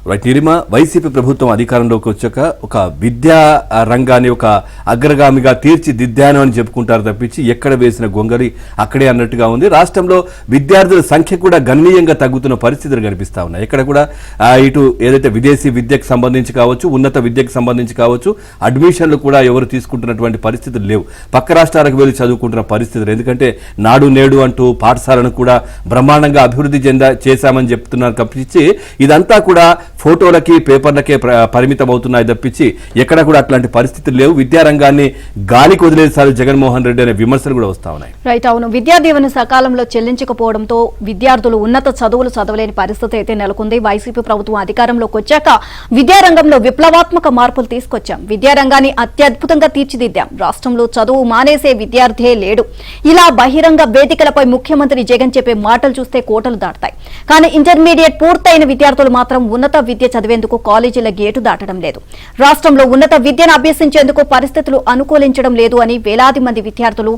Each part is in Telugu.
రైట్ నిరిమ వైసీపీ ప్రభుత్వం అధికారంలోకి వచ్చాక ఒక విద్యా రంగాన్ని ఒక అగ్రగామిగా తీర్చిదిద్దాను అని చెప్పుకుంటారు తప్పించి ఎక్కడ వేసిన గొంగలి అక్కడే అన్నట్టుగా ఉంది. రాష్ట్రంలో విద్యార్థుల సంఖ్య కూడా గణనీయంగా తగ్గుతున్న పరిస్థితులు కనిపిస్తా ఉన్నాయి. ఎక్కడ కూడా ఇటు ఏదైతే విదేశీ విద్యకు సంబంధించి కావచ్చు, ఉన్నత విద్యకు సంబంధించి కావచ్చు, అడ్మిషన్లు కూడా ఎవరు తీసుకుంటున్నటువంటి పరిస్థితులు లేవు. పక్క రాష్ట్రాలకు వెళ్ళి చదువుకుంటున్న పరిస్థితులు. ఎందుకంటే నాడు నేడు అంటూ పాఠశాలను కూడా బ్రహ్మాండంగా అభివృద్ధి చేశామని చెప్తున్నారు తప్పించి ఇదంతా కూడా ఫోటోలకి పేపర్లకే పరిమితం అవుతున్నాయి తప్పించి ఎక్కడ కూడా అట్లాంటి పరిస్థితులు లేవు. విద్యారంగాన్ని గాలికి వదిలేసారు జగన్మోహన్ రెడ్డి అనే విమర్శలు కూడా వస్తా ఉన్నాయి. రైట్, అవును. విద్యా దీవెన సకాలంలో చెల్లించకపోవడంతో విద్యార్థులు ఉన్నత చదువులు చదవలేని పరిస్థితి అయితే నెలకొంది. వైసీపీ ప్రభుత్వం అధికారంలోకి వచ్చాక విద్యారంగంలో విప్లవాత్మక మార్పులు తీసుకొచ్చాం, విద్యారంగాన్ని అత్యద్భుతంగా తీర్చిదిద్దాం, రాష్ట్రంలో చదువు మానేసే విద్యార్థే లేడు. ఇలా బహిరంగ వేదికలపై ముఖ్యమంత్రి జగన్ చెప్పే మాటలు చూస్తే కోటలు దాటుతాయి. కానీ ఇంటర్మీడియట్ పూర్తయిన విద్యార్థులు మాత్రం ఉన్నత విద్య చదివేందుకు కాలేజీల గేటు దాటడం లేదు. రాష్ట్రంలో ఉన్నత విద్యను అభ్యసించేందుకు పరిస్థితులు అనుకూలించడం లేదు అని వేలాది మంది విద్యార్థులు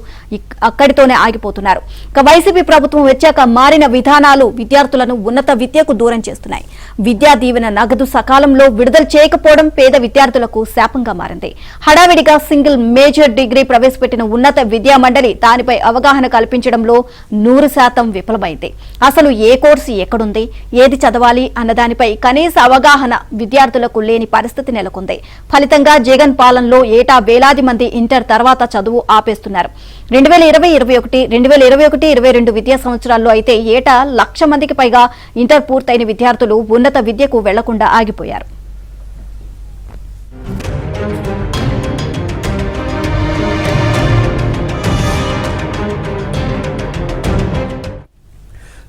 అక్కడితోనే ఆగిపోతున్నారు. వైసీపీ ప్రభుత్వం వచ్చాక మారిన విధానాలు విద్యార్థులను ఉన్నత విద్యకు దూరం చేస్తున్నాయి. విద్యా దీవెన నగదు సకాలంలో విడుదల చేయకపోవడం పేద విద్యార్థులకు శాపంగా మారింది. హడావిడిగా సింగిల్ మేజర్ డిగ్రీ ప్రవేశపెట్టిన ఉన్నత విద్యా మండలి దానిపై అవగాహన కల్పించడంలో 100% విఫలమైంది. అసలు ఏ కోర్సు ఎక్కడుంది, ఏది చదవాలి అన్నదానిపై కనీస అవగాహన విద్యార్థులకు లేని పరిస్థితి నెలకొంది. ఫలితంగా జగన్ పాలనలో ఏటా వేలాది మంది ఇంటర్ తర్వాత చదువు ఆపేస్తున్నారు. 2020-21, 2021-22 విద్యా సంవత్సరాల్లో అయితే ఏటా 1,00,000 మందికి పైగా ఇంటర్ పూర్తయిన విద్యార్థులు ఉన్నత విద్యకు వెళ్లకుండా ఆగిపోయారు.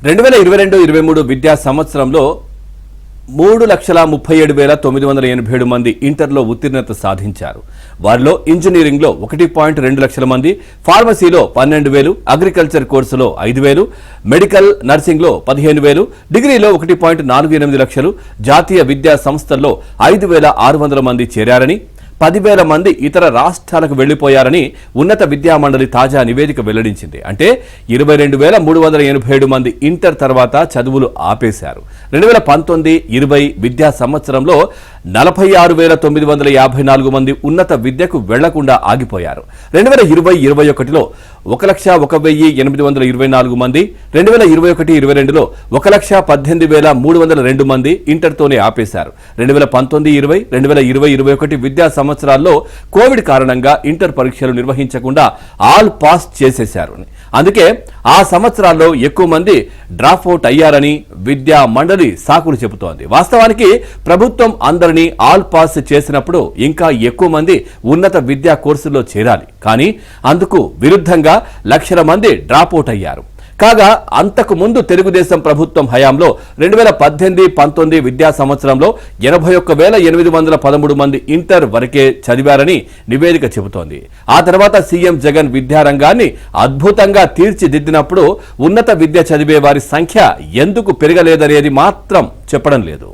రెండు 2022-23 విద్యా సంవత్సరంలో 3,37,987 మంది ఇంటర్లో ఉత్తీర్ణత సాధించారు. వారిలో ఇంజనీరింగ్లో 1.2 లక్షల మంది, ఫార్మసీలో 12,000, అగ్రికల్చర్ కోర్సులో 5,000, మెడికల్ నర్సింగ్లో 15,000, డిగ్రీలో 1.48 లక్షలు, జాతీయ విద్యా సంస్థల్లో 5,600 మంది చేరారని, 10,000 మంది ఇతర రాష్ట్రాలకు వెళ్లిపోయారని ఉన్నత విద్యామండలి తాజా నివేదిక వెల్లడించింది. అంటే 22,387 మంది ఇంటర్ తర్వాత చదువులు ఆపేశారు. 2019-20 విద్యా సంవత్సరంలో 46,954 మంది ఉన్నత విద్యకు వెళ్లకుండా ఆగిపోయారు. 2020-21లో 1,01,824 మంది, 2021-22లో 1,18,302 మంది ఇంటర్తోనే ఆపేశారు. 2019-20, 2020-21 విద్యా సంవత్సరాల్లో కోవిడ్ కారణంగా ఇంటర్ పరీక్షలు నిర్వహించకుండా ఆల్ పాస్ చేసేశారు. అందుకే ఆ సంవత్సరాల్లో ఎక్కువ మంది డ్రాప్ అవుట్ అయ్యారని విద్యా మండలి సాకులు చెబుతోంది. వాస్తవానికి ప్రభుత్వం అందరినీ ఆల్ పాస్ చేసినప్పుడు ఇంకా ఎక్కువ మంది ఉన్నత విద్యా కోర్సుల్లో చేరాలి. కానీ అందుకు విరుద్ధంగా లక్షల మంది డ్రాప్ అవుట్ అయ్యారు. కాగా అంతకు ముందు తెలుగుదేశం ప్రభుత్వం హయాంలో 2018-19 విద్యా సంవత్సరంలో 81,813 మంది ఇంటర్ వరకే చదివారని నివేదిక చెబుతోంది. ఆ తర్వాత సీఎం జగన్ విద్యారంగాన్ని అద్భుతంగా తీర్చిదిద్దినప్పుడు ఉన్నత విద్య చదివే వారి సంఖ్య ఎందుకు పెరగలేదనేది మాత్రం చెప్పడం లేదు.